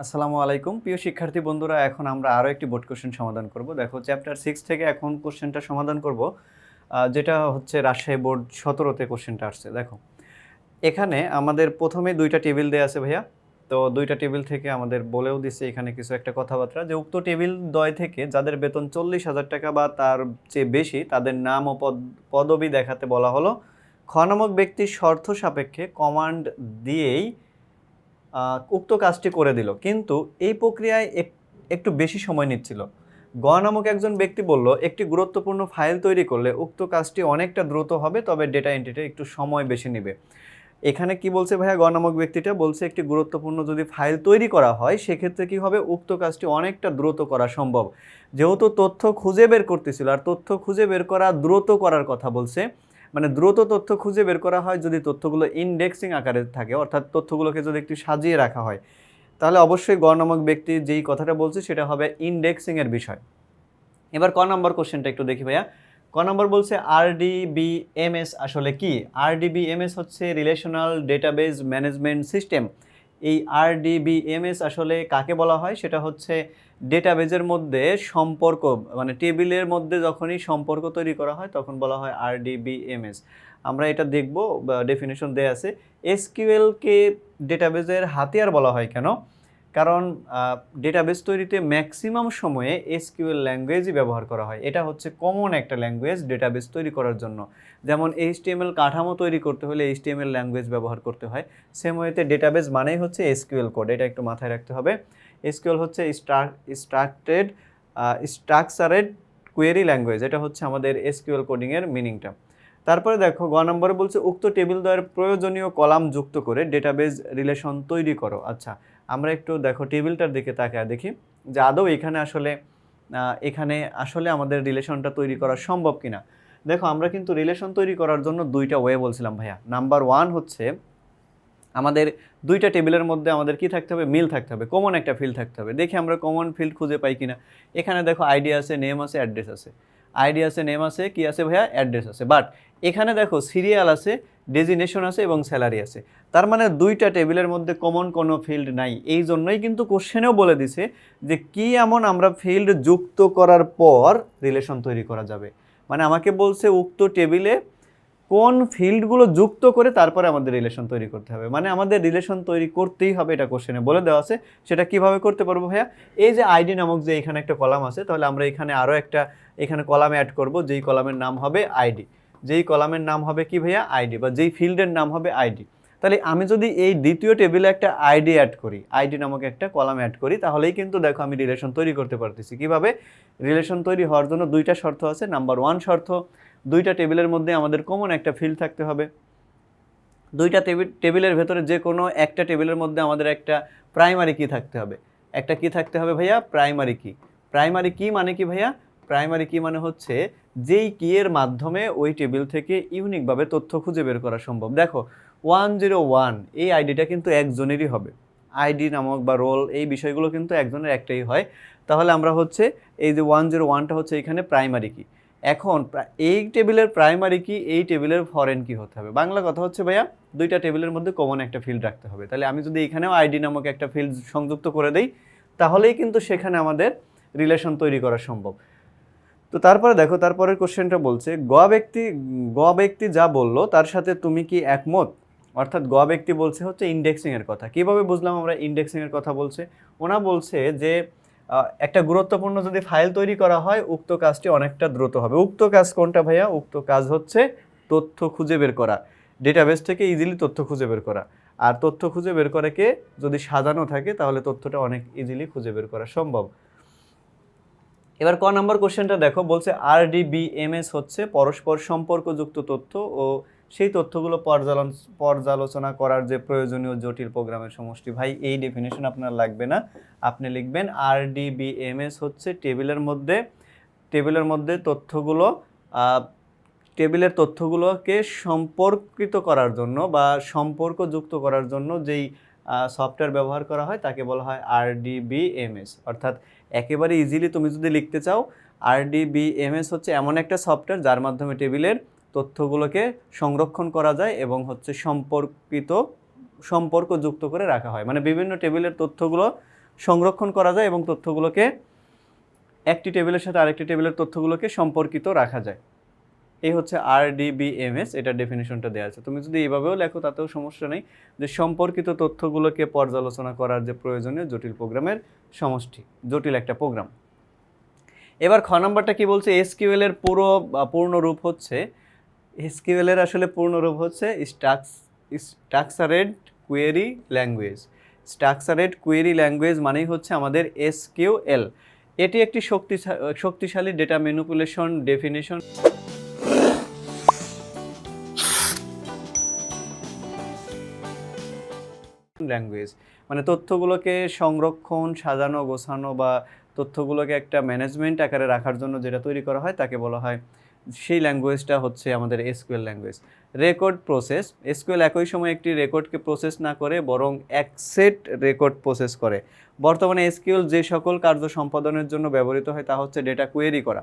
আসসালামু আলাইকুম প্রিয় শিক্ষার্থী বন্ধুরা, এখন আমরা আরও একটি বোর্ড কোশ্চেন সমাধান করব। দেখো চ্যাপ্টার 6 থেকে এখন কোশ্চেনটা সমাধান করব, যেটা হচ্ছে রাজশাহী বোর্ড 17তে কোশ্চেনটা আসছে। দেখো এখানে আমাদের প্রথমে দুইটা টেবিল দেয়া আছে ভাইয়া। তো দুইটা টেবিল থেকে আমাদের বলেও দিছে এখানে কিছু একটা কথাবার্তা, যে উক্ত টেবিল দ্বয় থেকে যাদের বেতন 40,000 টাকা বা তার চেয়ে বেশি তাদের নাম ও পদবি দেখাতে বলা হলো। খ নামক ব্যক্তির শর্ত সাপেক্ষে কমান্ড দিয়েই উক্ত কাজটি করে দিল, কিন্তু এই প্রক্রিয়ায় একটু বেশি সময় নিচ্ছিল। গ নামক একজন ব্যক্তি বলল, একটি গুরুত্বপূর্ণ ফাইল তৈরি করলে উক্ত কাজটি অনেকটা দ্রুত হবে, তবে ডেটা এন্ট্রিতে একটু সময় বেশি নেবে। এখানে কি বলছে ভাইয়া? গ নামক ব্যক্তিটা বলছে একটি গুরুত্বপূর্ণ যদি ফাইল তৈরি করা হয় সেক্ষেত্রে কি হবে, উক্ত কাজটি অনেকটা দ্রুত করা সম্ভব। যেহেতু তথ্য খুঁজে বের করতেছিল, আর তথ্য খুঁজে বের করা দ্রুত করার কথা বলছে, মানে দ্রুত তথ্য খুঁজে বের করা হয় যদি তথ্যগুলো ইনডেক্সিং আকারে থাকে, অর্থাৎ তথ্যগুলোকে যদি একটু সাজিয়ে রাখা হয়, তাহলে অবশ্যই গ নামক ব্যক্তি যেই কথাটা বলছে সেটা হবে ইনডেক্সিং এর বিষয়। এবার ক নম্বর কোশ্চেনটা একটু দেখি ভাইয়া। ক নম্বর বলছে আরডিবিএমএস আসলে কি? আরডিবিএমএস হচ্ছে রিলেশনাল ডেটাবেজ ম্যানেজমেন্ট সিস্টেম। এই আরডিবিএমএস আসলে কাকে বলা হয়? সেটা হচ্ছে ডেটাবেজের মধ্যে সম্পর্ক, মানে টেবিলের মধ্যে যখনই সম্পর্ক তৈরি করা হয় তখন বলা হয় আরডিবিএমএস। আমরা এটা দেখব, ডেফিনেশন দেয়া আছে। এসকিউএলকে ডেটাবেজের হাতিয়ার বলা হয় কেন? কারণ ডেটাবেস তৈরিতে ম্যাক্সিমাম সময়ে এসকিউএল ল্যাঙ্গুয়েজই ব্যবহার করা হয়। এটা হচ্ছে কমন একটা ল্যাঙ্গুয়েজ ডেটাবেস তৈরি করার জন্য। যেমন এইচটিএমএল কাঠামো তৈরি করতে হলে এইচটিএমএল ল্যাঙ্গুয়েজ ব্যবহার করতে হয়, সেম ওয়েতে ডেটাবেস মানেই হচ্ছে এসকিউএল কোড। এটা একটু মাথায় রাখতে হবে। এসকিউএল হচ্ছে স্ট্রাকচারেড কোয়েরি ল্যাঙ্গুয়েজ। এটা হচ্ছে আমাদের এসকিউএল কোডিংয়ের মিনিংটা। তারপরে দেখো গ নম্বরে বলছে উক্ত টেবিল দ্বয়ের প্রয়োজনীয় কলাম যুক্ত করে ডেটাবেজ রিলেশন তৈরি করো। আচ্ছা, আমরা একটু দেখো টেবিলটার দিকে তাকায় দেখি যে আদৌ এখানে আসলে আমাদের রিলেশনটা তৈরি করা সম্ভব কিনা। দেখো আমরা কিন্তু রিলেশন তৈরি করার জন্য দুইটা ওয়ে বলছিলাম ভাইয়া। নাম্বার ওয়ান হচ্ছে আমাদের দুইটা টেবিলের মধ্যে আমাদের কি থাকতে হবে? মিল থাকতে হবে, কমন একটা ফিল্ড থাকতে হবে। দেখি আমরা কমন ফিল্ড খুঁজে পাই কিনা। এখানে দেখো আইডি আছে, নেম আছে, অ্যাড্রেস আছে। আইডি আছে, নেম আছে, কি আছে ভাইয়া? অ্যাড্রেস আছে। বাট এখানে দেখো সিরিয়াল আছে, ডেজিনেশন আছে এবং স্যালারি আছে। তার মানে দুইটা টেবিলের মধ্যে কমন কোনো ফিল্ড নাই। এই জন্যই কিন্তু কোশ্চেনেও বলে দিছে যে কি এমন আমরা ফিল্ড যুক্ত করার পর রিলেশন তৈরি করা যাবে। মানে আমাকে বলছে উক্ত টেবিলে কোন ফিল্ডগুলো যুক্ত করে তারপরে আমাদের রিলেশন তৈরি করতে হবে। মানে আমাদের রিলেশন তৈরি করতেই হবে, এটা কোশ্চেনে বলে দেওয়া আছে। সেটা কিভাবে করতে পারবো ভাইয়া? এই যে আইডি নামক যে এখানে একটা কলাম আছে, তাহলে আমরা এখানে আরও একটা কলাম অ্যাড করব, যেই কলামের নাম হবে আইডি। যেই কলামের নাম হবে কি ভাইয়া? আইডি, বা যেই ফিল্ডের নাম হবে আইডি। তাহলে আমি যদি এই দ্বিতীয় টেবিলে একটা আইডি অ্যাড করি, আইডি নামক একটা কলাম অ্যাড করি, তাহলেই কিন্তু দেখো আমি রিলেশন তৈরি করতে পারতেছি। কিভাবে? রিলেশন তৈরি হওয়ার জন্য দুইটা শর্ত আছে। নাম্বার ওয়ান শর্ত, দুইটা টেবিলের মধ্যে আমাদের কমন একটা ফিল্ড থাকতে হবে। দুইটা টেবিলের ভেতরে যে কোনো একটা টেবিলের মধ্যে আমাদের একটা প্রাইমারি কি থাকতে হবে। একটা কি থাকতে হবে ভাইয়া? প্রাইমারি কি। প্রাইমারি কি মানে কি ভাইয়া? প্রাইমারি কি মানে হচ্ছে যেই কি এর মাধ্যমে ওই টেবিল থেকে ইউনিকভাবে তথ্য খুঁজে বের করা সম্ভব। দেখো 101 এই আইডিটা কিন্তু একজনেরই হবে। আইডি নামক বা রোল এই বিষয়গুলো কিন্তু একজনের একটাই হয়। তাহলে আমরা হচ্ছে এই যে 101টা হচ্ছে এখানে প্রাইমারি কি। এখন এই টেবিলের প্রাইমারি কি, এই টেবিলের ফরেন কি হতে হবে। বাংলা কথা হচ্ছে ভাইয়া দুইটা টেবিলের মধ্যে কমন একটা ফিল্ড রাখতে হবে। তাহলে আমি যদি এখানেও আইডি নামক একটা ফিল্ড সংযুক্ত করে দেই, তাহলেই কিন্তু সেখানে আমাদের রিলেশন তৈরি করা সম্ভব। তো তারপরে দেখো তারপরের কোশ্চেনটা বলছে গ ব্যক্তি যা বললো তার সাথে তুমি কি একমত? অর্থাৎ গ ব্যক্তি বলছে হচ্ছে ইন্ডেক্সিং এর কথা। কিভাবে বুঝলাম আমরা ইন্ডেক্সিং এর কথা বলছে? ওনা বলছে যে একটা গুরুত্বপূর্ণ যদি ফাইল তৈরি করা হয় উক্ত কাজটি অনেকটা দ্রুত হবে। উক্ত কাজ কোনটা ভাইয়া? উক্ত কাজ হচ্ছে তথ্য খুঁজে বের করা, ডেটাবেস থেকে ইজিলি তথ্য খুঁজে বের করা। আর তথ্য খুঁজে বের করাকে যদি সাজানো থাকে তাহলে তথ্যটা অনেক ইজিলি খুঁজে বের করা সম্ভব। এবার ক নম্বর কোশ্চেনটা দেখো, বলছে আরডিবিএমএস হচ্ছে পরস্পর সম্পর্কযুক্ত তথ্য ও সেই তথ্যগুলো পর্যালোচনা করার যে প্রয়োজনীয় জটিল প্রোগ্রামের সমষ্টি। ভাই এই ডেফিনেশন আপনার লাগবে না, আপনি লিখবেন আরডিবিএমএস হচ্ছে টেবিলের মধ্যে টেবিলের তথ্যগুলোকে সম্পর্কিত করার জন্য বা সম্পর্কযুক্ত করার জন্য যেই সফটওয়্যার ব্যবহার করা হয় তাকে বলা হয় আরডিবিএমএস। অর্থাৎ একেবারে ইজিলি তুমি যদি লিখতে চাও, আরডিবিএমএস হচ্ছে এমন একটা সফটওয়্যার যার মাধ্যমে টেবিলের তথ্যগুলোকে সংরক্ষণ করা যায় এবং হচ্ছে সম্পর্কযুক্ত করে রাখা হয়। মানে বিভিন্ন টেবিলের তথ্যগুলো সংরক্ষণ করা যায় এবং তথ্যগুলোকে একটি টেবিলের সাথে আরেকটি টেবিলের তথ্যগুলোকে সম্পর্কিত রাখা যায়। এই হচ্ছে RDBMS, এটার ডেফিনিশনটা দেওয়া আছে। তুমি যদি এইভাবেও লেখো তাতেও সমস্যা নেই, যে সম্পর্কিত তথ্যগুলোকে পর্যালোচনা করার যে প্রয়োজনীয় জটিল প্রোগ্রামের সমষ্টি, জটিল একটা প্রোগ্রাম। এবার খ নাম্বারটা কি বলছে, এসকিউএল এর পূর্ণ রূপ হচ্ছে, এসকিউএল এর আসলে পূর্ণ রূপ হচ্ছে স্ট্রাকচারেড কোয়েরি ল্যাঙ্গুয়েজ। স্ট্রাকচারেড কোয়েরি ল্যাঙ্গুয়েজ মানেই হচ্ছে আমাদের এসকিউএল। এটি একটি শক্তিশালী ডেটা ম্যানিপুলেশন ডেফিনেশন ল্যাঙ্গুয়েজ, মানে তথ্যগুলোকে সংরক্ষণ, সাজানো, গোছানো বা তথ্যগুলোকে একটা ম্যানেজমেন্ট আকারে রাখার জন্য যেটা তৈরি করা হয় তাকে বলা হয়, সেই ল্যাঙ্গুয়েজটা হচ্ছে আমাদের SQL language. Record process, SQL একই সময় একটি রেকর্ডকে প্রসেস না করে বরং এক সেট রেকর্ড প্রসেস করে। বর্তমানে এসকিউএল যে সকল কার্য সম্পাদনের জন্য ব্যবহৃত হয় তা হচ্ছে ডেটা কোয়েরি করা,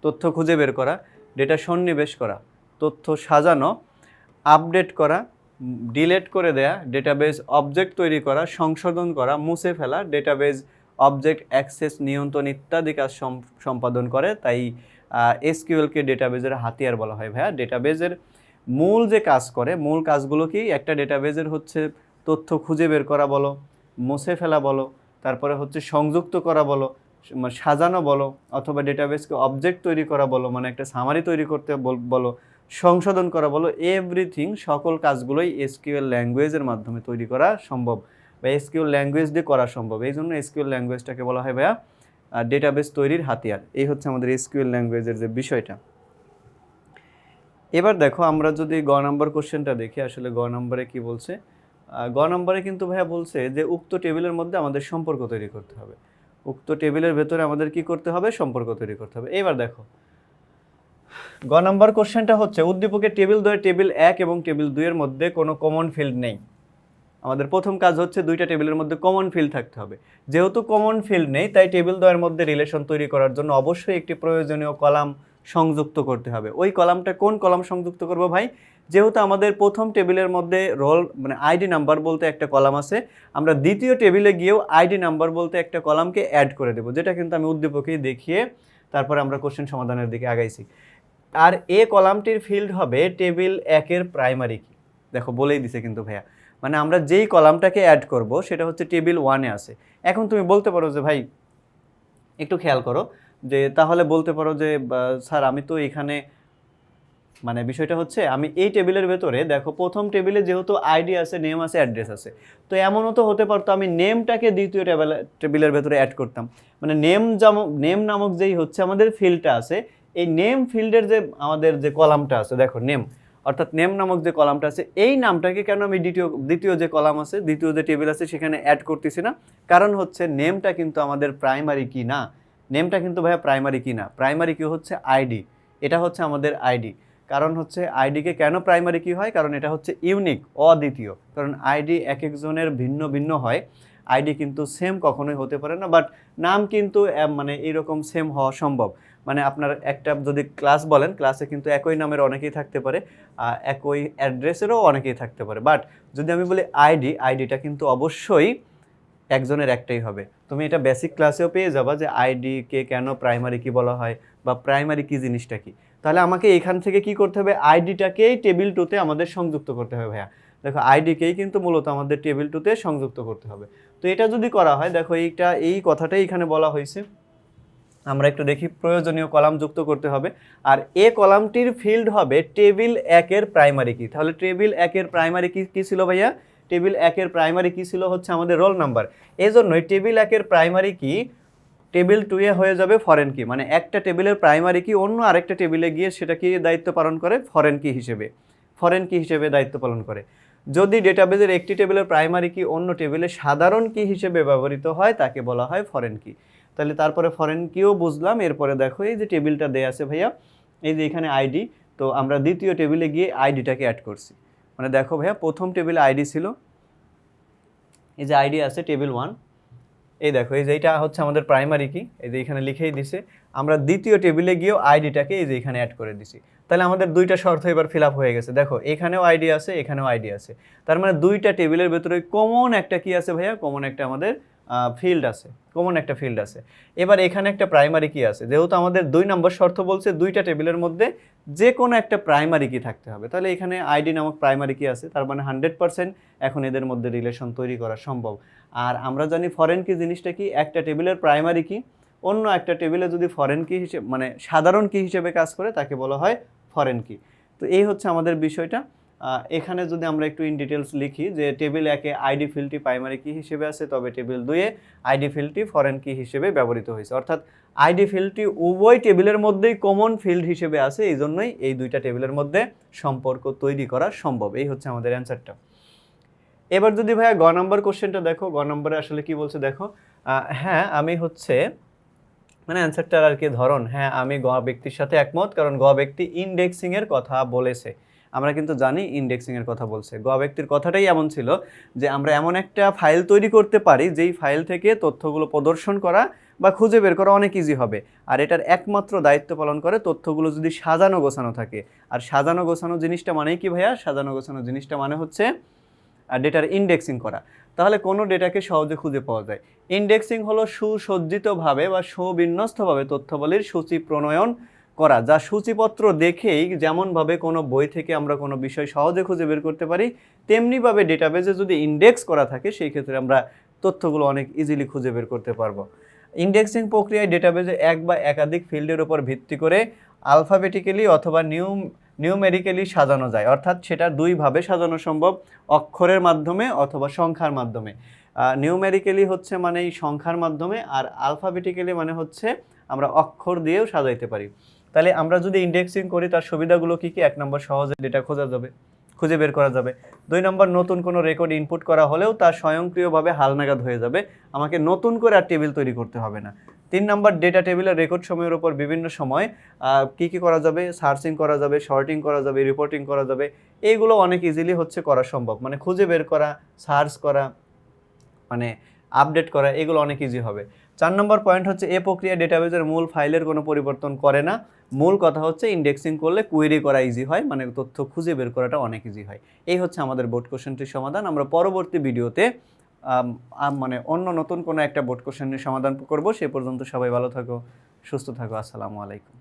তথ্য খুঁজে বের করা, ডেটা সন্নিবেশ করা, তথ্য সাজানো, আপডেট করা, ডিলেট করে দেয়া, ডেটাবেজ অবজেক্ট তৈরি করা, সংশোধন করা, মুছে ফেলা, ডেটাবেজ অবজেক্ট অ্যাক্সেস নিয়ন্ত্রণ ইত্যাদি কাজ সম্পাদন করে। তাই এসকিউএলকে ডেটাবেজের হাতিয়ার বলা হয়। ভাইয়া ডেটাবেজের মূল যে কাজ করে, মূল কাজগুলো কি, একটা ডেটাবেজের হচ্ছে তথ্য খুঁজে বের করা বলো, মুছে ফেলা বলো, তারপরে হচ্ছে সংযুক্ত করা বলো, সাজানো বলো, অথবা ডেটাবেজকে অবজেক্ট তৈরি করা বলো, মানে একটা সামারি তৈরি করতে বলো, সংশোধন করা বলো, এভরিথিং, সকল কাজগুলোই এসকিউএল ল্যাঙ্গুয়েজের মাধ্যমে তৈরি করা সম্ভব বা এসকিউএল ল্যাঙ্গুয়েজ দিয়ে করা সম্ভব। এই জন্য এসকিউএল ল্যাঙ্গুয়েজটাকে বলা হয় ভাইয়া ডেটাবেস তৈরির হাতিয়ার। এই হচ্ছে আমাদের এসকিউএল ল্যাঙ্গুয়েজের যে বিষয়টা। এবার দেখো আমরা যদি গ নম্বর কোশ্চেনটা দেখি, আসলে গ নম্বরে কি বলছে, গ নম্বরে কিন্তু ভাইয়া বলছে যে উক্ত টেবিলের মধ্যে আমাদের সম্পর্ক তৈরি করতে হবে। উক্ত টেবিলের ভেতরে আমাদের কি করতে হবে, সম্পর্ক তৈরি করতে হবে। এবার দেখো গ নম্বর কোশ্চেনটা হচ্ছে, উদ্দীপকের টেবিল 1 এবং টেবিল 2 এর মধ্যে কোনো কমন ফিল্ড নেই। আমাদের প্রথম কাজ হচ্ছে দুইটা টেবিলের মধ্যে কমন ফিল্ড থাকতে হবে। যেহেতু কমন ফিল্ড নেই, তাই টেবিল 2 এর মধ্যে রিলেশন তৈরি করার জন্য অবশ্যই একটি প্রয়োজনীয় কলাম সংযুক্ত করতে হবে। ওই কলামটা কোন কলাম সংযুক্ত করব ভাই? যেহেতু আমাদের প্রথম টেবিলের মধ্যে রোল মানে আইডি নাম্বার বলতে একটা কলাম আছে, আমরা দ্বিতীয় টেবিলে গিয়েও আইডি নাম্বার বলতে একটা কলামকে অ্যাড করে দেব, যেটা কিন্তু আমি উদ্দীপকেই দেখিয়ে তারপরে আমরা কোশ্চেন সমাধানের দিকে আগাইছি। আর এ কলামটির ফিল্ড হবে টেবিল 1 এর প্রাইমারি কি। দেখো বলেই দিছে কিন্তু ভাইয়া, মানে আমরা যেই কলামটাকে অ্যাড করব সেটা হচ্ছে টেবিল 1 এ আছে। এখন তুমি বলতে পারো যে ভাই একটু খেয়াল করো, যে তাহলে বলতে পারো যে স্যার আমি তো এখানে, মানে বিষয়টা হচ্ছে আমি এই টেবিলের ভেতরে দেখো প্রথম টেবিলে যেহেতু আইডি আছে, নেম আছে, অ্যাড্রেস আছে, তো এমনও তো হতে পারতো আমি নেমটাকে দ্বিতীয় টেবিলের ভেতরে অ্যাড করতাম। মানে নেম নামক যেই হচ্ছে আমাদের ফিল্ডটা আছে, এই নেম ফিল্ডের যে আমাদের যে কলামটা আছে, দেখো নেম অর্থাৎ নেম নামক যে কলামটা আছে, এই নামটাকে কেন আমি দ্বিতীয় যে কলাম আছে, দ্বিতীয় যে টেবিল আছে সেখানে অ্যাড করতেছি না? কারণ হচ্ছে নেমটা কিন্তু আমাদের প্রাইমারি কি না। নেমটা কিন্তু ভাইয়া প্রাইমারি কি না, প্রাইমারি কি হচ্ছে আইডি, এটা হচ্ছে আমাদের আইডি। কারণ হচ্ছে আইডিকে কেন প্রাইমারি কি হয়, কারণ এটা হচ্ছে ইউনিক, অদ্বিতীয়। কারণ আইডি এক একজনের ভিন্ন ভিন্ন হয়, আইডি কিন্তু সেম কখনোই হতে পারে না, বাট নাম কিন্তু মানে এইরকম সেম হওয়া সম্ভব। মানে আপনার একটা যদি ক্লাস বলেন, ক্লাসে কিন্তু একই নামের অনেকেই থাকতে পারে, একই অ্যাড্রেসেরও অনেকেই থাকতে পারে, বাট যদি আমি বলি আইডিটা কিন্তু অবশ্যই একজনের একটাই হবে। তুমি এটা বেসিক ক্লাসেও পেয়ে যাবা যে আইডিকে কেন প্রাইমারি কি বলা হয় বা প্রাইমারি কি জিনিসটা কি। তাহলে আমাকে এখান থেকে কি করতে হবে, আইডিটাকেই টেবিল 2তে আমাদের সংযুক্ত করতে হবে ভাইয়া। দেখো আইডিকেই কিন্তু মূলত আমাদের টেবিল 2তে সংযুক্ত করতে হবে। তো এটা যদি করা হয়, দেখো এই কথাটাই এখানে বলা হয়েছে। আমরা একটু দেখি, প্রয়োজনীয় কলাম যুক্ত করতে হবে, আর এ কলামটির ফিল্ড হবে টেবিল 1 এর প্রাইমারি কি। তাহলে টেবিল 1 এর প্রাইমারি কি ছিল ভাইয়া? টেবিল 1 এর প্রাইমারি কি ছিল হচ্ছে আমাদের রোল নাম্বার। এই জন্যই টেবিল 1 এর প্রাইমারি কি টেবিল 2 এ হয়ে যাবে ফরেন কি, মানে একটা টেবিলের প্রাইমারি কি অন্য আরেকটা টেবিলে গিয়ে সেটা কি দায়িত্ব পালন করে, ফরেন কি হিসেবে দায়িত্ব পালন করে। যদি ডেটাবেজের একটি টেবিলের প্রাইমারি কি অন্য টেবিলে সাধারণ কি হিসেবে ব্যবহৃত হয় তাকে বলা হয় ফরেন কি। তাহলে তারপরে ফরেন কিও বুঝলাম। এরপরে দেখো এই যে টেবিলটা দেয়া আছে ভাইয়া, এই যে এখানে আইডি, তো আমরা দ্বিতীয় টেবিলে গিয়ে আইডিটাকে অ্যাড করছি। মানে দেখো ভাইয়া প্রথম টেবিলে আইডি ছিল, এই যে আইডি আছে টেবিল 1, এই দেখো এই যে এইটা হচ্ছে আমাদের প্রাইমারি কি, এই যে এখানে লিখেই দিছে। আমরা দ্বিতীয় টেবিলে গিয়েও আইডিটাকে এই যে এখানে অ্যাড করে দিছি। তাহলে আমাদের দুইটা শর্ত এবার ফিল আপ হয়ে গেছে। দেখো এখানেও আইডি আছে, এখানেও আইডি আছে, তার মানে দুইটা টেবিলের ভেতরে কমন একটা কি আছে ভাইয়া, কমন একটা আমাদের ফিল্ড আছে, কমন একটা ফিল্ড আছে। এবার এখানে একটা প্রাইমারি কি আছে, যেহেতু আমাদের 2 নম্বর শর্ত বলছে দুইটা টেবিলের মধ্যে যে কোনো একটা প্রাইমারি কি থাকতে হবে, তাহলে এখানে আইডি নামক প্রাইমারি কি আছে, তার মানে 100% এখন এদের মধ্যে রিলেশন তৈরি করা সম্ভব। আর আমরা জানি ফরেন কি জিনিসটা কি, একটা টেবিলের প্রাইমারি কি অন্য একটা টেবিলে যদি ফরেন কি হিসেবে মানে সাধারণ কি হিসেবে কাজ করে তাকে বলা হয় ফরেন কি। তো এই হচ্ছে আমাদের বিষয়টা। এখানে যদি আমরা একটু ইন ডিটেলস লিখি যে টেবিল 1-এ আইডি ফিল্ডটি প্রাইমারি কি হিসেবে আছে, তবে টেবিল 2-এ আইডি ফিল্ডটি ফরেন কি হিসেবে ব্যবহৃত হয়েছে। অর্থাৎ আইডি ফিল্ডটি উভয় টেবিলের মধ্যেই কমন ফিল্ড হিসেবে আছে, এই জন্যই এই দুইটা টেবিলের মধ্যে সম্পর্ক তৈরি করা সম্ভব। এই হচ্ছে আমাদের অ্যান্সারটা। এবার যদি ভাইয়া গ নম্বর কোশ্চেনটা দেখো, গ নম্বরে আসলে কি বলছে দেখো, হ্যাঁ আমি হচ্ছে মানে অ্যান্সারটার আর কি ধরন, হ্যাঁ আমি গ ব্যক্তির সাথে একমত, কারণ গ ব্যক্তি ইন্ডেক্সিং এর কথা বলেছে। আমরা কিন্তু জানি ইন্ডেক্সিং এর কথা বলছে, গ ব্যক্তির কথাটাই এমন ছিল যে আমরা এমন একটা ফাইল তৈরি করতে পারি যেই ফাইল থেকে তথ্যগুলো প্রদর্শন করা বা খুঁজে বের করা অনেক ইজি হবে। আর এটার একমাত্র দায়িত্ব পালন করে তথ্যগুলো যদি সাজানো গোছানো থাকে। আর সাজানো গোছানো জিনিসটা মানেই কি ভাইয়া, সাজানো গোছানো জিনিসটা মানে হচ্ছে ডেটার ইন্ডেক্সিং করা। তাহলে কোনো ডেটাকে সহজে খুঁজে পাওয়া যায়। ইন্ডেক্সিং হলো সুসজ্জিতভাবে বা সুবিন্যস্তভাবে তথ্যাবলীর সূচি প্রণয়ন করা, যা সূচিপত্র দেখেই যেমনভাবে কোনো বই থেকে আমরা কোনো বিষয় সহজে খুঁজে বের করতে পারি, তেমনিভাবে ডেটাবেজে যদি ইন্ডেক্স করা থাকে সেই ক্ষেত্রে আমরা তথ্যগুলো অনেক ইজিলি খুঁজে বের করতে পারবো। ইন্ডেক্সিং প্রক্রিয়ায় ডেটাবেজে এক বা একাধিক ফিল্ডের উপর ভিত্তি করে আলফাবেটিক্যালি অথবা নিউমেরিক্যালি সাজানো যায়, অর্থাৎ সেটা দুইভাবে সাজানো সম্ভব, অক্ষরের মাধ্যমে অথবা সংখ্যার মাধ্যমে। নিউমেরিক্যালি হচ্ছে মানে এই সংখ্যার মাধ্যমে, আর আলফাবেটিক্যালি মানে হচ্ছে আমরা অক্ষর দিয়েও সাজাইতে পারি। তাহলে আমরা যদি ইন্ডেক্সিং করি তার সুবিধাগুলো কী কী, 1 নম্বর সহজে ডেটা খুঁজে বের করা যাবে। 2 নম্বর নতুন কোনো রেকর্ড ইনপুট করা হলেও তা স্বয়ংক্রিয়ভাবে হালনাগাদ হয়ে যাবে, আমাকে নতুন করে আর টেবিল তৈরি করতে হবে না। 3 নম্বর ডেটা টেবিলের রেকর্ড সময়ের উপর বিভিন্ন সময় কী করা যাবে, সার্চিং করা যাবে, শর্টিং করা যাবে, রিপোর্টিং করা যাবে। এইগুলো অনেক ইজিলি হচ্ছে করা সম্ভব, মানে খুঁজে বের করা, সার্চ করা, মানে আপডেট করা, এগুলো অনেক ইজি হবে। 4 নম্বর পয়েন্ট হচ্ছে এ প্রক্রিয়া ডেটাবেজের মূল ফাইলের কোনো পরিবর্তন করে না। মূল কথা হচ্ছে ইন্ডেক্সিং করলে কুয়েরি করা ইজি হয়, মানে তথ্য খুঁজে বের করাটা অনেক ইজি হয়। এই হচ্ছে আমাদের বোর্ড কোশ্চেনটির সমাধান। আমরা পরবর্তী ভিডিওতে মানে অন্য নতুন কোনো একটা বোর্ড কোশ্চেনের সমাধান করব। সে পর্যন্ত সবাই ভালো থাকো, সুস্থ থাকো। আসসালামু আলাইকুম।